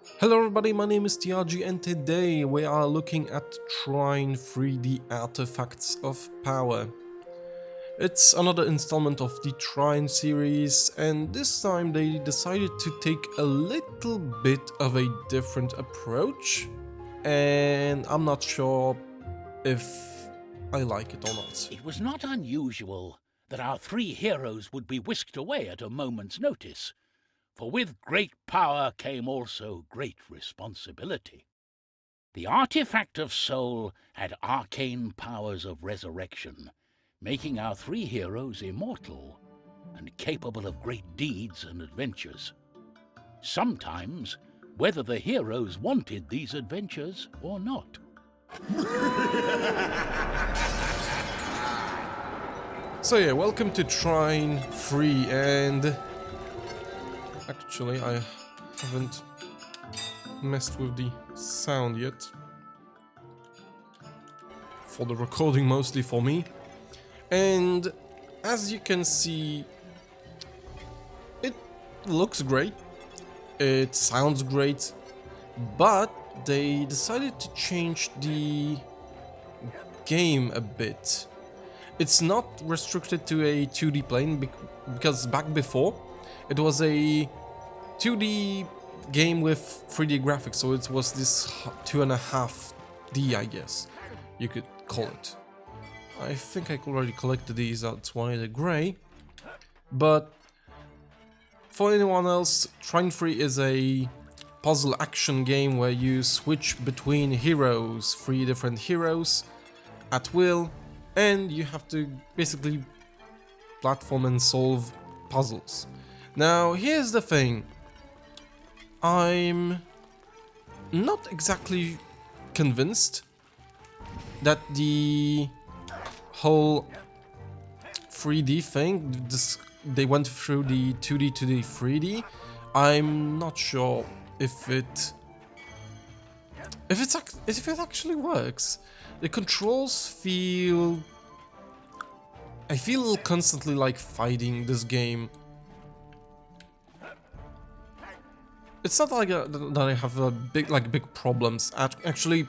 Hello everybody, my name is TRG and today we are looking at Trine 3D Artifacts of Power. It's another installment of the Trine series, and this time they decided to take a little bit of a different approach, and I'm not sure if I like it or not. It was not unusual that our three heroes would be whisked away at a moment's notice, for with great power came also great responsibility. The artifact of soul had arcane powers of resurrection, making our three heroes immortal and capable of great deeds and adventures. Sometimes, whether the heroes wanted these adventures or not. So yeah, welcome to Trine 3, and actually I haven't messed with the sound yet. For the recording, mostly for me. And as you can see, it looks great, it sounds great, but they decided to change the game a bit. It's not restricted to a 2D plane because back before it was a 2D game with 3D graphics, so it was this 2.5D, I guess you could call it. I think I already collected these, that's why they're grey. But for anyone else, Trine 3 is a puzzle action game where you switch between heroes, 3 different heroes at will, and you have to basically platform and solve puzzles. Now here's the thing, I'm not exactly convinced that the whole 3D thing, they went through the 2D to the 3D. I'm not sure if it actually works. The controls feel... I feel constantly like fighting this game. It's not like that I have big problems. Actually,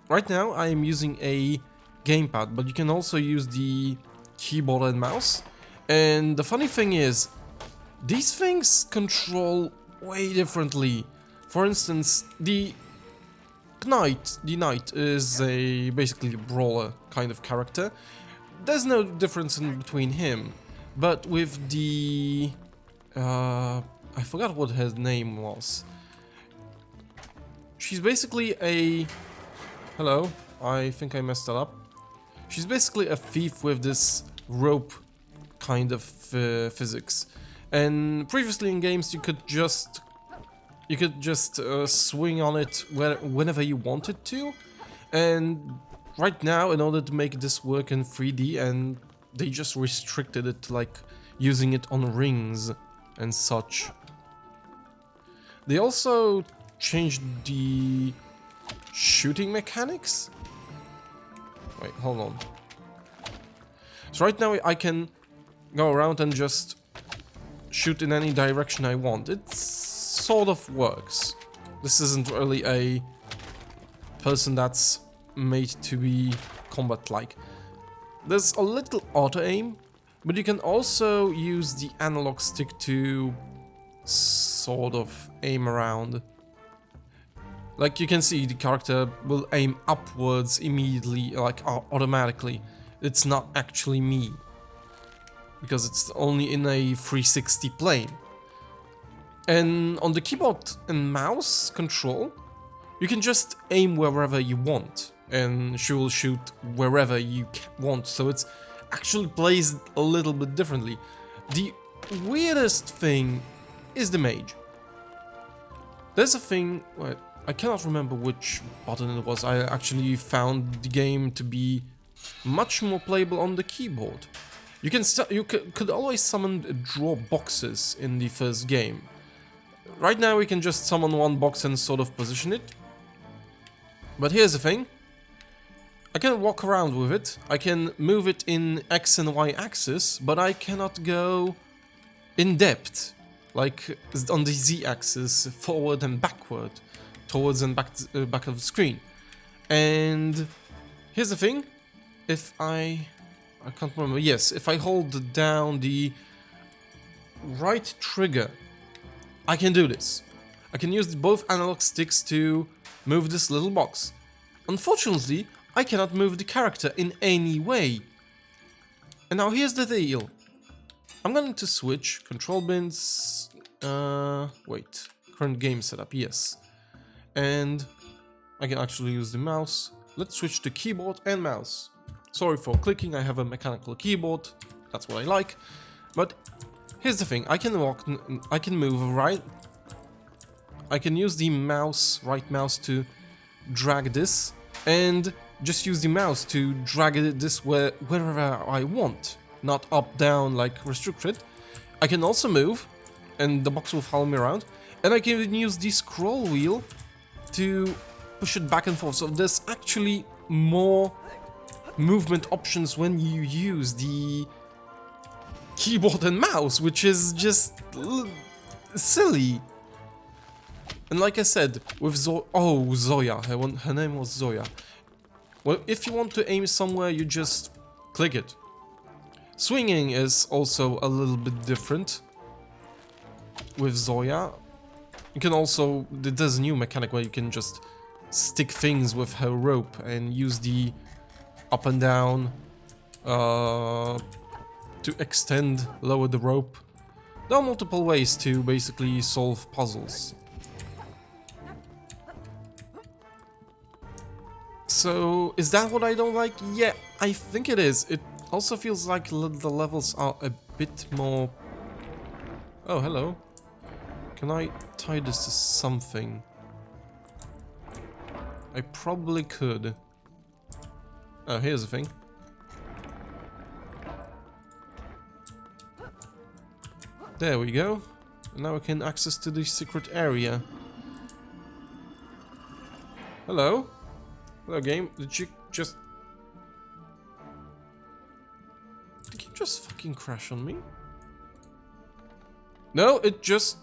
right now I am using a gamepad, but you can also use the keyboard and mouse. And the funny thing is, these things control way differently. For instance, the knight is basically a brawler kind of character. There's no difference in between him, but with the I forgot what her name was. She's basically a... Hello, I think I messed that up. She's basically a thief with this rope kind of physics. And previously in games you could just swing on it whenever you wanted to. And right now, in order to make this work in 3D, and they just restricted it to like using it on rings and such. They also changed the shooting mechanics. Wait, hold on. So right now I can go around and just shoot in any direction I want. It sort of works. This isn't really a person that's made to be combat-like. There's a little auto-aim, but you can also use the analog stick to sort of aim around. Like you can see, the character will aim upwards immediately, like automatically. It's not actually me, because it's only in a 360 plane. And on the keyboard and mouse control, you can just aim wherever you want, and she will shoot wherever you want, so it actually plays a little bit differently. The weirdest thing is the mage. There's a thing, wait, I cannot remember which button it was. I actually found the game to be much more playable on the keyboard. You could always summon draw boxes in the first game. Right now we can just summon one box and sort of position it. But here's the thing. I can walk around with it. I can move it in X and Y axis, but I cannot go in depth. like on the Z-axis, forward and backward, towards and back of the screen. And here's the thing, if I can't remember, yes, if I hold down the right trigger, I can do this. I can use both analog sticks to move this little box. Unfortunately, I cannot move the character in any way. And now here's the deal. I'm going to switch control bins, wait, current game setup, yes. And I can actually use the mouse. Let's switch to keyboard and mouse. Sorry for clicking, I have a mechanical keyboard, that's what I like. But here's the thing, I can move right. I can use the right mouse to drag this, and just use the mouse to drag this wherever I want, not up, down, like restricted. I can also move, and the box will follow me around, and I can use the scroll wheel to push it back and forth. So there's actually more movement options when you use the keyboard and mouse, which is just silly. And like I said, with Zoya, her name was Zoya. Well, if you want to aim somewhere, you just click it. Swinging is also a little bit different with Zoya. You can also, there's a new mechanic where you can just stick things with her rope and use the up and down to extend, lower the rope. There are multiple ways to basically solve puzzles. So, is that what I don't like? Yeah, I think it is. It also feels like the levels are a bit more... Oh, hello. Can I tie this to something? I probably could. Oh, here's the thing. There we go. And now we can access to the secret area. Hello? Hello, game. Did you just fucking crash on me? No, it just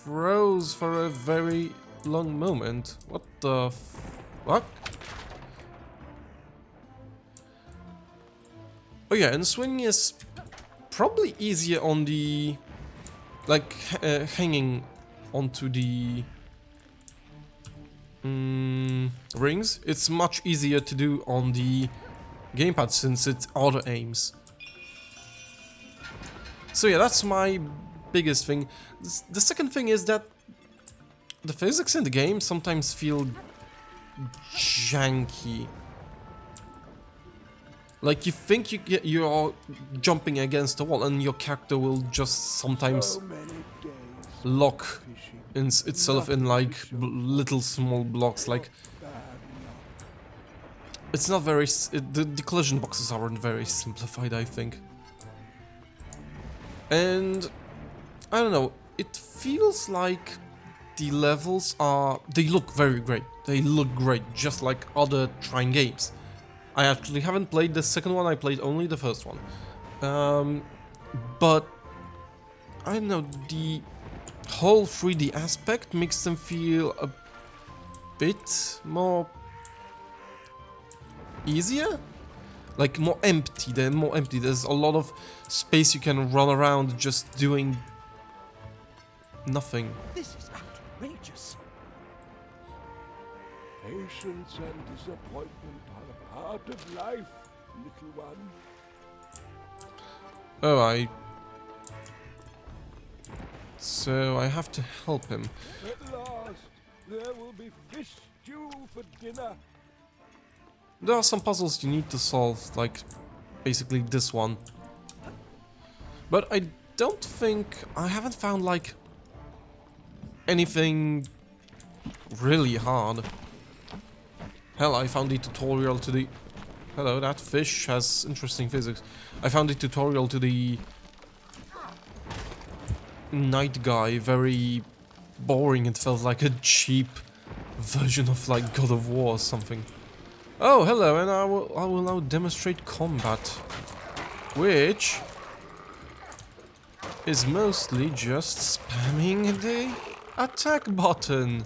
froze for a very long moment. What the fuck? Oh yeah, and swinging is probably easier on the... like, hanging onto the... rings. It's much easier to do on the gamepad since it auto aims. So yeah, that's my biggest thing. The second thing is that the physics in the game sometimes feel janky. Like you think you're jumping against a wall and your character will just sometimes lock itself in like little small blocks. Like it's not very... the collision boxes aren't very simplified, I think. And I don't know, it feels like the levels are... they look very great. They look great, just like other Trine games. I actually haven't played the second one, I played only the first one. But I don't know, the whole 3D aspect makes them feel a bit more easier? Like more empty, they're more empty. There's a lot of space you can run around just doing nothing. This is outrageous. Patience and disappointment are a part of life, little one. Oh, so I have to help him. At last, there will be fish stew for dinner. There are some puzzles you need to solve, like basically this one. But I don't think... I haven't found like anything really hard. Hell, I found the tutorial to the... Hello, that fish has interesting physics. I found the tutorial to the night guy very boring. It felt like a cheap version of like God of War or something. Oh, hello, and I will now demonstrate combat, which is mostly just spamming the attack button.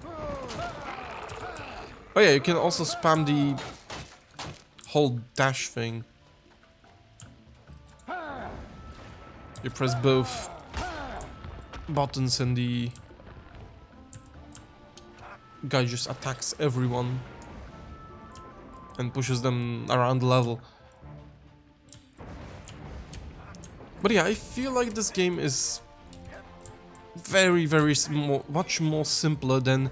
Oh yeah, you can also spam the whole dash thing. You press both buttons and the guy just attacks everyone and pushes them around the level. But yeah, I feel like this game is very much more simpler than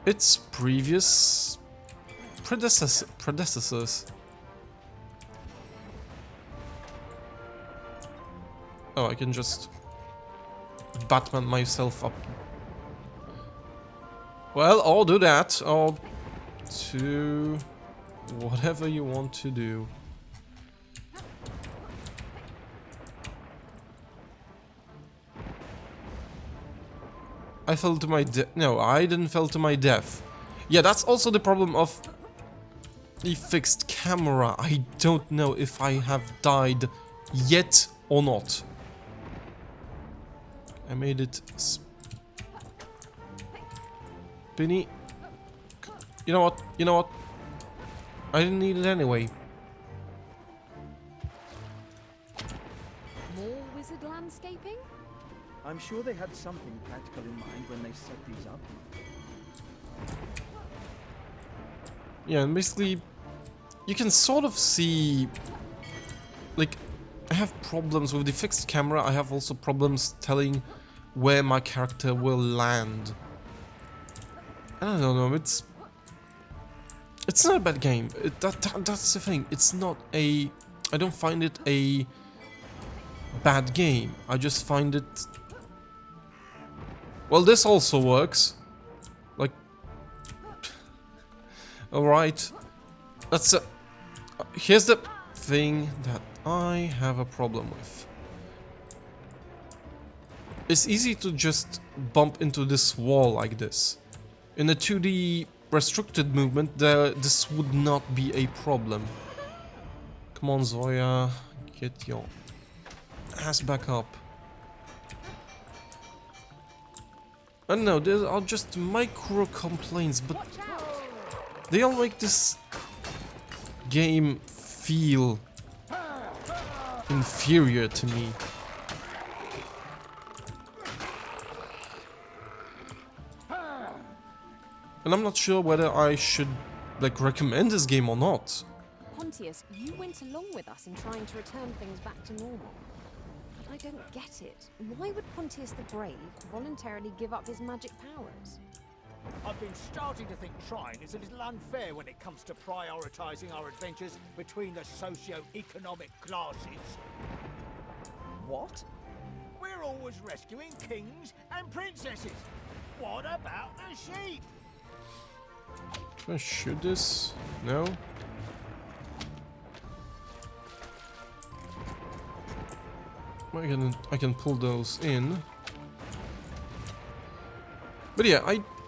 its previous predecessors. Oh, I can just Batman myself up. Well, I'll do that. I'll do whatever you want to do. I fell to my death. No, I didn't fall to my death. Yeah, that's also the problem of the fixed camera. I don't know if I have died yet or not. I made it spinny. You know what? You know what? I didn't need it anyway. More wizard landscaping? I'm sure they had something practical in mind when they set these up. Yeah, and basically, you can sort of see, like, I have problems with the fixed camera. I have also problems telling where my character will land. I don't know, it's not a bad game. That's the thing. It's not a... I don't find it a bad game. I just find it... Well, this also works. Like... Alright. That's a... Here's the thing that I have a problem with. It's easy to just bump into this wall like this. In a 2D restricted movement, this would not be a problem. Come on, Zoya. Get your ass back up. I don't know, there are just micro complaints, but they all make this game feel inferior to me. And I'm not sure whether I should, like, recommend this game or not. Pontius, you went along with us in trying to return things back to normal. But I don't get it. Why would Pontius the Brave voluntarily give up his magic powers? I've been starting to think Trine is a little unfair when it comes to prioritizing our adventures between the socio-economic classes. What? We're always rescuing kings and princesses. What about the sheep? Can I shoot this? No? I can pull those in. But yeah,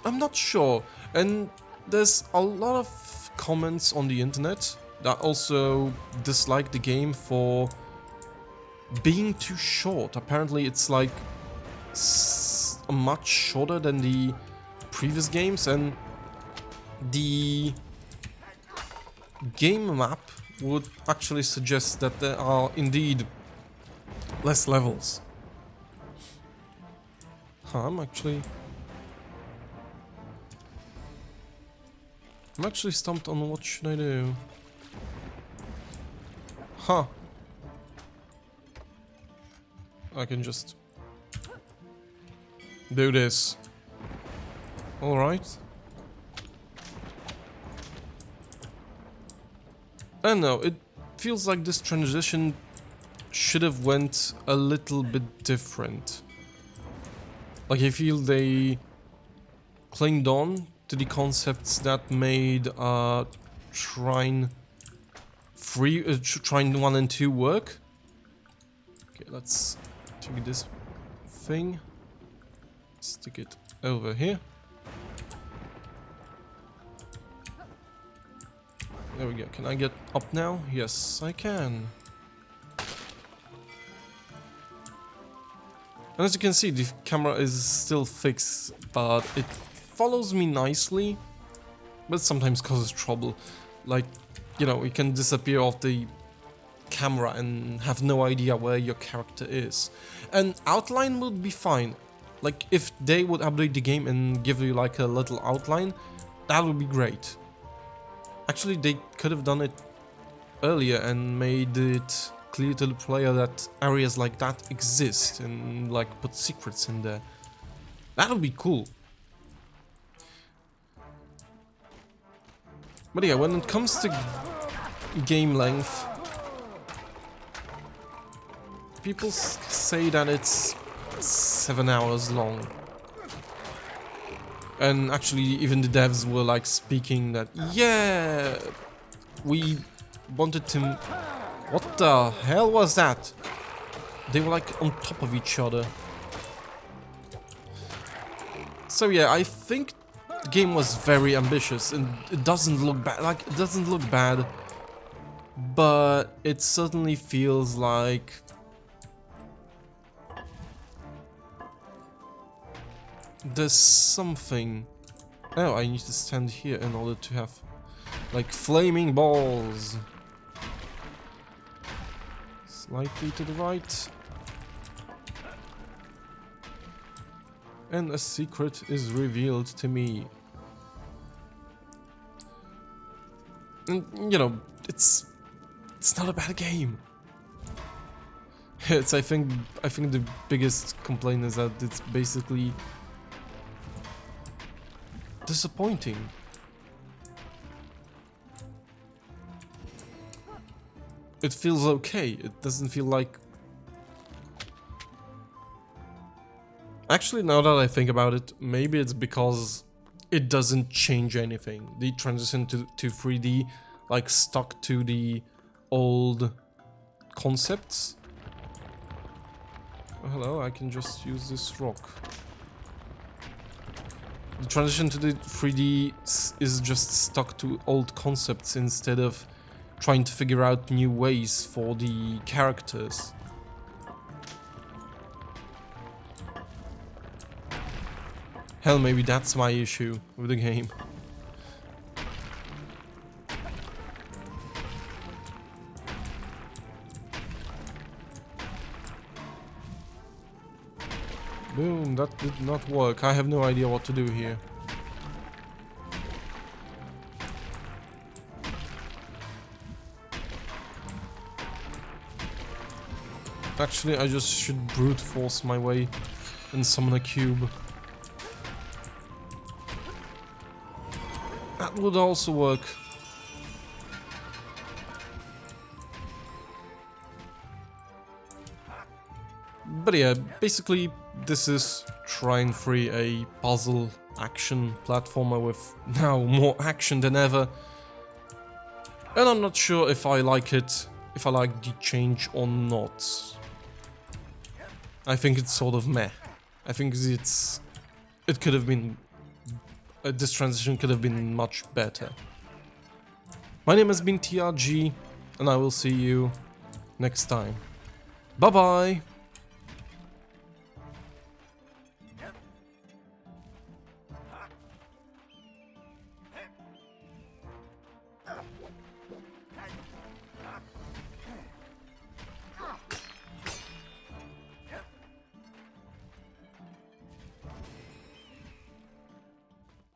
I'm not sure. And there's a lot of comments on the internet that also dislike the game for being too short. Apparently it's like much shorter than the previous games, and the game map would actually suggest that there are indeed less levels. I'm actually stumped on what should I do. I can just do this. Alright. I don't know, it feels like this transition should have went a little bit different. Like, I feel they clinged on to the concepts that made Trine 1 and 2 work. Okay, let's take this thing, stick it over here. There we go. Can I get up now? Yes, I can. And as you can see, the camera is still fixed, but it follows me nicely, but sometimes causes trouble. Like, you know, you can disappear off the camera and have no idea where your character is. And outline would be fine. Like, if they would update the game and give you like a little outline, that would be great. Actually, they could have done it earlier and made it clear to the player that areas like that exist and like put secrets in there. That would be cool. But yeah, when it comes to game length, people say that it's 7 hours long. And actually even the devs were like speaking that, yeah, we wanted to... What the hell was that? They were like on top of each other. So yeah, I think the game was very ambitious and it doesn't look bad. Like, it doesn't look bad, but it certainly feels like there's something. Oh, I need to stand here in order to have like flaming balls. Slightly to the right. And a secret is revealed to me. And, you know, it's not a bad game. It's I think the biggest complaint is that it's basically disappointing. It feels okay. It doesn't feel like... Actually, now that I think about it, maybe it's because it doesn't change anything. The transition to 3D, like, stuck to the old concepts. Oh, hello, I can just use this rock. The transition to the 3D is just stuck to old concepts instead of trying to figure out new ways for the characters. Hell, maybe that's my issue with the game. Boom, that did not work. I have no idea what to do here. Actually, I just should brute force my way and summon a cube. That would also work. But yeah, basically this is Trine 3, a puzzle action platformer with now more action than ever. And I'm not sure if I like it, if I like the change or not. I think it's sort of meh. I think it could have been... this transition could have been much better. My name has been TRG, and I will see you next time. Bye bye!